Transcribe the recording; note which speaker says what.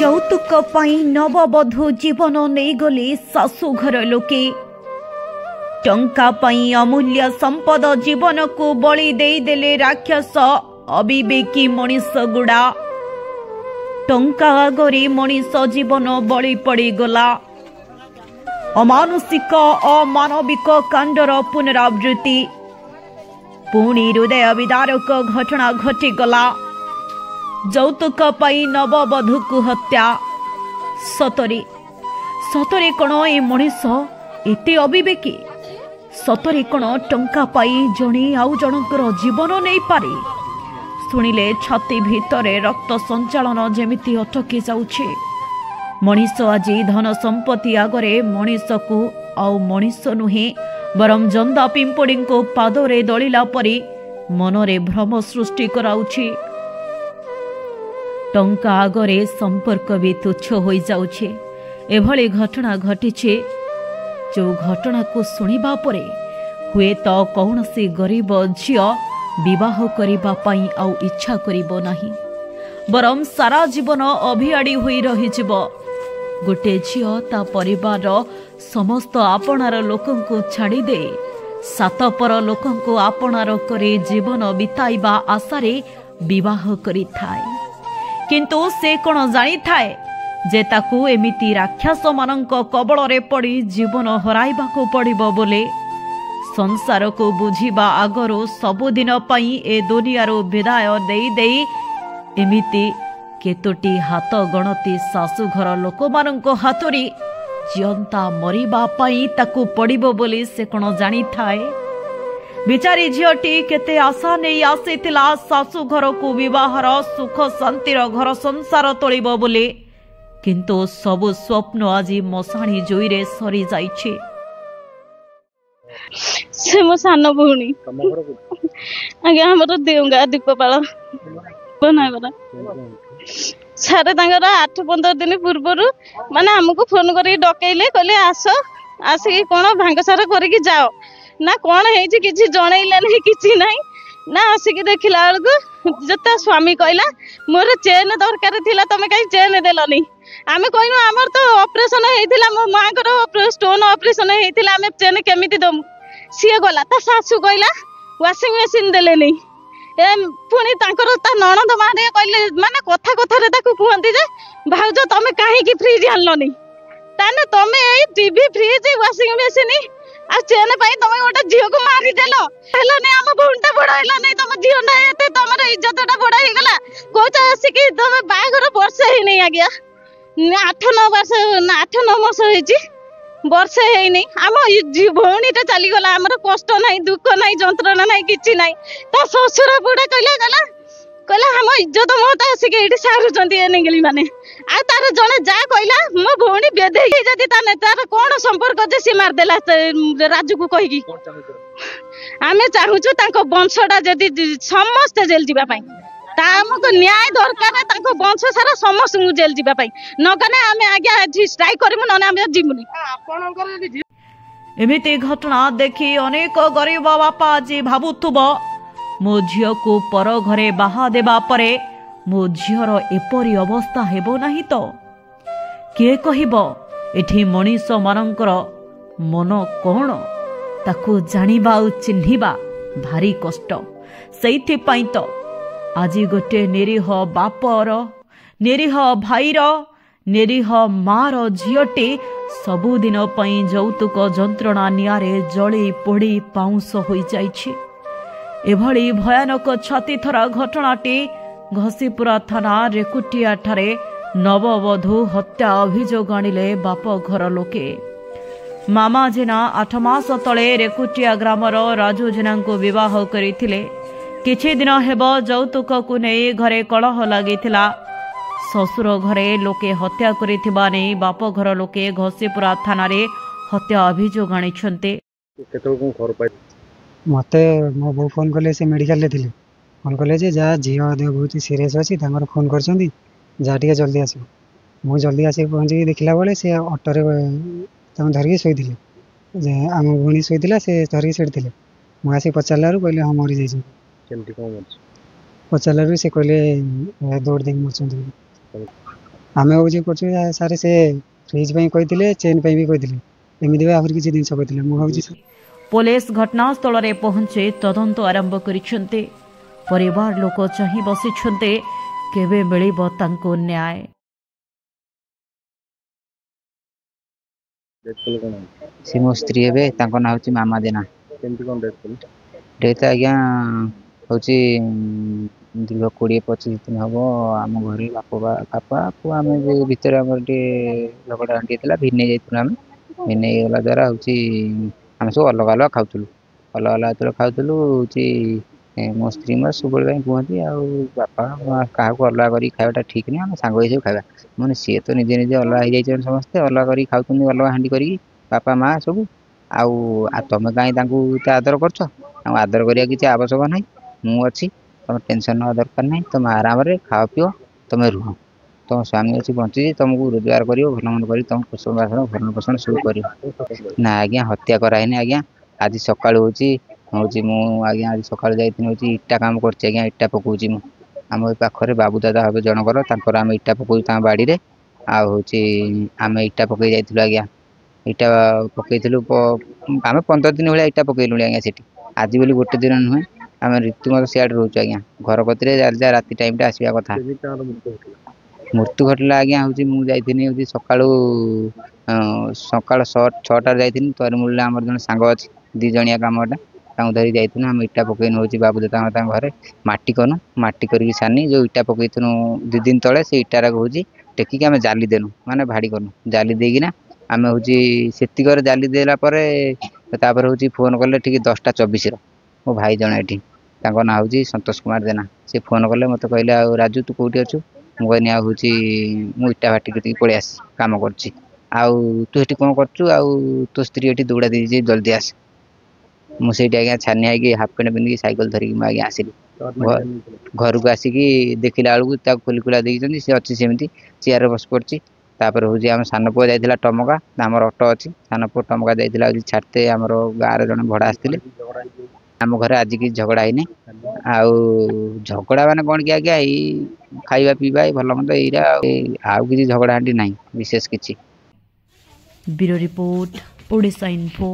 Speaker 1: ଯୌତୁକ ପାଇଁ ନବବଧୂ ଜୀବନ ନେଇଗଲେ ଶାଶୁଘର ଲୋକେ। ଟଙ୍କା ପାଇଁ ଅମୂଲ୍ୟ ସମ୍ପଦ ଜୀବନକୁ ବଳି ଦେଇଦେଲେ ରାକ୍ଷସ ଅବିବେକୀ ମଣିଷ ଗୁଡ଼ା। ଟଙ୍କା ଆଗରେ ମଣିଷ ଜୀବନ ବଳି ପଡ଼ିଗଲା। ଅମାନୁଷିକ ଅମାନବିକ କାଣ୍ଡର ପୁନରାବୃତ୍ତି। ପୁଣି ହୃଦୟ ବିଦାରକ ଘଟଣା ଘଟିଗଲା। ଯୌତୁକ ପାଇଁ ନବବଧୂକୁ ହତ୍ୟା। ସତରେ ସତରେ କ'ଣ ଏ ମଣିଷ ଏତେ ଅବିବେକୀ? ସତରେ କ'ଣ ଟଙ୍କା ପାଇ ଜଣେ ଆଉ ଜଣଙ୍କର ଜୀବନ ନେଇପାରେ? ଶୁଣିଲେ ଛାତି ଭିତରେ ରକ୍ତ ସଞ୍ଚାଳନ ଯେମିତି ଅଟକି ଯାଉଛି। ମଣିଷ ଆଜି ଧନ ସମ୍ପତ୍ତି ଆଗରେ ମଣିଷକୁ ଆଉ ମଣିଷ ନୁହେଁ ବରଂ ଜନ୍ଦା ପିମ୍ପୁଡ଼ିଙ୍କୁ ପାଦରେ ଦଳିଲା ପରି ମନରେ ଭ୍ରମ ସୃଷ୍ଟି କରାଉଛି। ଟଙ୍କା ଆଗରେ ସମ୍ପର୍କ ବି ତୁଚ୍ଛ ହୋଇଯାଉଛି। ଏଭଳି ଘଟଣା ଘଟିଛି ଯେଉଁ ଘଟଣାକୁ ଶୁଣିବା ପରେ ହୁଏତ କୌଣସି ଗରିବ ଝିଅ ବିବାହ କରିବା ପାଇଁ ଆଉ ଇଚ୍ଛା କରିବ ନାହିଁ, ବରଂ ସାରା ଜୀବନ ଅଭିଆଡ଼ି ହୋଇ ରହିଯିବ। ଗୋଟିଏ ଝିଅ ତା ପରିବାରର ସମସ୍ତ ଆପଣାର ଲୋକଙ୍କୁ ଛାଡ଼ିଦେଇ ସାତପର ଲୋକଙ୍କୁ ଆପଣାର କରି ଜୀବନ ବିତାଇବା ଆଶାରେ ବିବାହ କରିଥାଏ। କିନ୍ତୁ ସେ କ'ଣ ଜାଣିଥାଏ ଯେ ତାକୁ ଏମିତି ରାକ୍ଷସମାନଙ୍କ କବଳରେ ପଡ଼ି ଜୀବନ ହରାଇବାକୁ ପଡ଼ିବ ବୋଲି? ସଂସାରକୁ ବୁଝିବା ଆଗରୁ ସବୁଦିନ ପାଇଁ ଏ ଦୁନିଆରୁ ବିଦାୟ ଦେଇ ଦେଇ ଏମିତି କେତୋଟି ହାତ ଗଣତି ଶାଶୁଘର ଲୋକମାନଙ୍କ ହାତରେ ଜିଅନ୍ତା ମରିବା ପାଇଁ ତାକୁ ପଡ଼ିବ ବୋଲି ସେ କ'ଣ ଜାଣିଥାଏ? ବିଚାରୀ ଝିଅଟି କେତେ ଆଶା ନେଇ ଆସିଥିଲା ଶାଶୁଘରକୁ ବିବାହର ସୁଖ ଶାନ୍ତିର ଘର ସଂସାର ତୋଳିବ ବୋଲି। କିନ୍ତୁ ସବୁ ସ୍ୱପ୍ନ ଆଜି ମଶାଣି ଜୁଇରେ ସରିଯାଇଛି।
Speaker 2: ସେ ମୋ ସାନ ଭଉଣୀ। ଆଜ୍ଞା ଆମର ଦେଉଙ୍ଗା ଦୀପପାଳ ବନାଗଲା। ସାରେ ତାଙ୍କର 8-15 ଦିନ ପୂର୍ବରୁ ମାନେ ଆମକୁ ଫୋନ କରିକି ଡକେଇଲେ, କହିଲେ ଆସ, ଆସିକି କ'ଣ ଭାଙ୍ଗସାର କରିକି ଯାଅ। ନା କ'ଣ ହେଇଛି କିଛି ଜଣେଇଲେ ନାହିଁ, କିଛି ନାହିଁ। ନା ଆସିକି ଦେଖିଲା ବେଳକୁ ଯେତେ ସ୍ୱାମୀ କହିଲା ମୋର ଚେନ୍ ଦରକାର ଥିଲା, ତମେ କାହିଁ ଚେନ୍ ଦେଲନି? ଆମେ କହିଲୁ ଆମର ତ ଅପରେସନ ହେଇଥିଲା, ମୋ ମାଙ୍କର ଷ୍ଟୋନ୍ ଅପରେସନ ହେଇଥିଲା, ଆମେ ଚେନ୍ କେମିତି ଦମୁ? ସିଏ ଗଲା। ତା ଶାଶୁ କହିଲା ୱାସିଂ ମେସିନ୍ ଦେଲେନି। ପୁଣି ତାଙ୍କର ତା ନଣନ୍ଦ ମାନେ କହିଲେ, ମାନେ କଥା କଥାରେ ତାକୁ କୁହନ୍ତି ଯେ ଭାଉଜ ତମେ କାହିଁକି ଫ୍ରିଜ୍ ଆଣିଲନି? ତାହେଲେ ତମେ ଏଇ ଟିଭି ଫ୍ରିଜ୍ ୱାସିଂ ମେସିନ୍ ଆଉ ଚେନ୍ ପାଇଁ ତମେ ଗୋଟେ ଝିଅକୁ ମାରିଦେଲ। ହେଲାନି, ଆମ ଭଉଣୀଟା ବଡ ହେଲାନି, ତମ ଝିଅ ନା ଏତେ ତମର ଇଜ୍ଜତଟା ବଡ ହେଇଗଲା। କହୁଛ ଆସିକି ତମେ ବାହାଘର ବର୍ଷେ ହେଇନି ଆଜ୍ଞା, 8-9 ମାସ ହେଇଛି, ବର୍ଷେ ହେଇନି। ଆମ ଭଉଣୀଟା ଚାଲିଗଲା। ଆମର କଷ୍ଟ ନାହିଁ, ଦୁଃଖ ନାହିଁ, ଯନ୍ତ୍ରଣା ନାହିଁ, କିଛି ନାହିଁ। ତା ଶ୍ୱଶୁର ବୁଢା କହିଲା ଆମ ଇଜ୍ଜତ ମହତ ଆସିକି ଏଇଠି ସାରୁଛନ୍ତି ଏ ନେଙ୍ଗିଳି ମାନେ। ଆଉ ତାର ଜଣେ ଯାହା କହିଲା ମୋ ଭଉଣୀ ବେଧେଇ ଯଦି ତାର କ'ଣ ସମ୍ପର୍କ ଯେ ସେ ମାରିଦେଲା ରାଜୁକୁ କହିକି। ଆମେ ଚାହୁଁଛୁ ତାଙ୍କ ବଂଶଟା ଯଦି ସମସ୍ତେ ଜେଲ୍ ଯିବା ପାଇଁ, ତା ଆମକୁ ନ୍ୟାୟ ଦରକାର। ତାଙ୍କ ବଂଶ ସାରା ସମସ୍ତଙ୍କୁ ଜେଲ୍ ଯିବା ପାଇଁ, ନଗଲେ ଆମେ ଆଜ୍ଞା ଏଠି ଷ୍ଟ୍ରାଇକ୍ କରିବୁ, ନହେଲେ ଆମେ ଯିବୁନି।
Speaker 1: ଏମିତି ଘଟଣା ଦେଖି ଅନେକ ଗରିବ ବାପା ଆଜି ଭାବୁଥିବ ମୋ ଝିଅକୁ ପର ଘରେ ବାହା ଦେବା ପରେ ମୋ ଝିଅର ଏପରି ଅବସ୍ଥା ହେବ ନାହିଁ ତ? କିଏ କହିବ ଏଠି ମଣିଷମାନଙ୍କର ମନ କ'ଣ ତାକୁ ଜାଣିବା ଆଉ ଚିହ୍ନିବା ଭାରି କଷ୍ଟ। ସେଇଥିପାଇଁ ତ ଆଜି ଗୋଟେ ନିରୀହ ବାପର, ନିରୀହ ଭାଇର, ନିରୀହ ମାର ଝିଅଟି ସବୁଦିନ ପାଇଁ ଯୌତୁକ ଯନ୍ତ୍ରଣା ନିଆଁରେ ଜଳି ପୋଡ଼ି ପାଉଁଶ ହୋଇଯାଇଛି। ଏଭଳି ଭୟାନକ ଛାତିଥରା ଘଟଣାଟି ଘସିପୁରା ଥାନା ରେକୁଟିଆ ଠାରେ ନବବଧୂ ହତ୍ୟା ଅଭିଯୋଗ ଆଣିଲେ ବାପ ଘର ଲୋକେ। ମାମା ଜେନା 8 ମାସ ତଳେ ରେକୁଟିଆ ଗ୍ରାମର ରାଜୁ ଜେନାଙ୍କୁ ବିବାହ କରିଥିଲେ। କିଛି ଦିନ ହେବ ଯୌତୁକକୁ ନେଇ ଘରେ କଳହ ଲାଗିଥିଲା। ଶ୍ୱଶୁର ଘରେ ଲୋକେ ହତ୍ୟା କରିଥିବା ନେଇ ବାପ ଘର ଲୋକେ ଘସିପୁରା ଥାନାରେ ହତ୍ୟା ଅଭିଯୋଗ ଆଣିଛନ୍ତି।
Speaker 3: ମତେ ମୋ ବୋଉ ଫୋନ୍ କଲେ, ସେ ମେଡ଼ିକାଲରେ ଥିଲେ। ଫୋନ୍ କଲେ ଯେ ଯାହା ଝିଅ ଦେହ ବହୁତ ସିରିୟସ୍ ଅଛି, ତାଙ୍କର ଫୋନ୍ କରିଛନ୍ତି, ଯାହା ଟିକେ ଜଲ୍ଦି ଆସିବ। ମୁଁ ଜଲ୍ଦି ଆସିକି ପହଞ୍ଚିକି ଦେଖିଲା ବେଳେ ସେ ଅଟୋରେ ତାଙ୍କୁ ଧରିକି ଶୋଇଥିଲେ। ଯେ ଆମ ଭଉଣୀ ଶୋଇଥିଲା, ସେ ଧରିକି ସେଠି ଥିଲେ। ମୁଁ ଆସି ପଚାରିଲାରୁ କହିଲେ ହଁ ମରି ଯାଇଛନ୍ତି।
Speaker 4: କେମିତି କଣ ଅଛି?
Speaker 3: ପଚାରିଲାରୁ ସେ କହିଲେ ଦୌଡ଼ି ଦେଇକି ମରିଛନ୍ତି ବୋଲି। ଆମେ ଅଭିଯୋଗ କରୁଛୁ ସାର୍ ସେ ଫ୍ରିଜ୍ ପାଇଁ କହିଥିଲେ, ଚେନ୍ ପାଇଁ ବି କହିଥିଲେ, ଏମିତି ବି ଆହୁରି କିଛି ଜିନିଷ କହିଥିଲେ। ମୁଁ ଭାବୁଛି
Speaker 1: पुलिस घटनास्थल पहुंचे तदंत आरंभ करिसेंते। परिवार लोक चाहि बसिछन्ते केबे मिलिबो तांको न्याय।
Speaker 5: सी मो स्त्री हे ना हूँ मामा जेना। डेथ आज्ञा हूँ दीर्घ 20-25 दिन हम आम घर बापा पुआ आम भर आम झगड़ा आंटी भिन्ने जाइए आम भिन्ने गला द्वारा हूँ आम सब अलग अलग खाऊलु अलग अलग जो खाऊलु हूँ मो स्त्री मोर सब कहती बापा क्या अलग कर खावाटा ठीक नहीं आम सांग सब खावा मैंने सी तो निजे निजे अलग हो समस्ते अलग कर खाऊँ अलग हांडी कर बापा माँ सब तुम कहीं आदर कर आदर करा किसी आवश्यक ना मुझे तुम टेंशन ना दरकार ना तुम आराम से खाओ पिओ तुम रुह तुम स्वामी अच्छी बंची तुमको रोजगार कर भल मंद कर तुम पोषण बाषण भरण पोषण सब कर ना आज्ञा हत्या कराइनि आज्ञा आज सका हूँ मुझे आज सका जाइए इटा काम कर इटा पकाऊँ मु आम पाखे बाबू दादा हे जनकर आम इटा पकाऊ बाड़ी में आम इटा पकई जाइलु आज्ञा इटा पकईलु आम 15 दिन भाई इटा पकईलु आज्ञा से आज बोली गोटे दिन नुहे आम ऋतु सियाड़े रोचु आज्ञा घर कतिरे राति टाइम आसवा कथा मृत्यु घटला आज्ञा हूँ मुझे सका सका 6टार जाइए तर मूल्य आम जन सांग अच्छी 2 जणिया कमटा धरी जाइए आम इटा पकईन हूँ बाबू दादा घरे माटी कनु माटी करके सानी जो इटा पकईनु 2 दिन तले से इटार हूँ टेकिक आम जाली देनु माने भाड़ी कनु जाली देकिना आम हूँ सेतिक जाली देला हूँ फोन कले ठीक 10:24 मो भाई जन ये ना हूँ संतोष कुमार जेना से फोन कले मत कहले आ राजू तू कौटी अच्छु मुझे हूँ मु इटा भाटी पलि आस कम कर तू ये कौन कर तो स्त्री ये दौड़ा दी जल्दी आस मुझे आज्ञा छानिया हाफ पैंट पिंधिकी सैकल धरिकी मुझे आसिली घर को आसिकी देखला बेलू खोली खोला देखी सी अच्छी सेमती चेयर बस पड़ी तापर हूँ आम सान पुआ जाइला टमका आम अटो अच्छी सान पुआ टमका जाइला छाड़ते आम गाँव जन भड़ा आसते आम घर आज कि झगड़ा है झगड़ा मान कौन कि आज्ञा खाଇବା ପିଇବା ଭଲ ମନ୍ଦ ଏଇରା ଆଉ କିଛି ଝଗଡ଼ା ହାଣ୍ଡି ନାହିଁ ବିଶେଷ କିଛି।
Speaker 1: Bureau report Odisha info.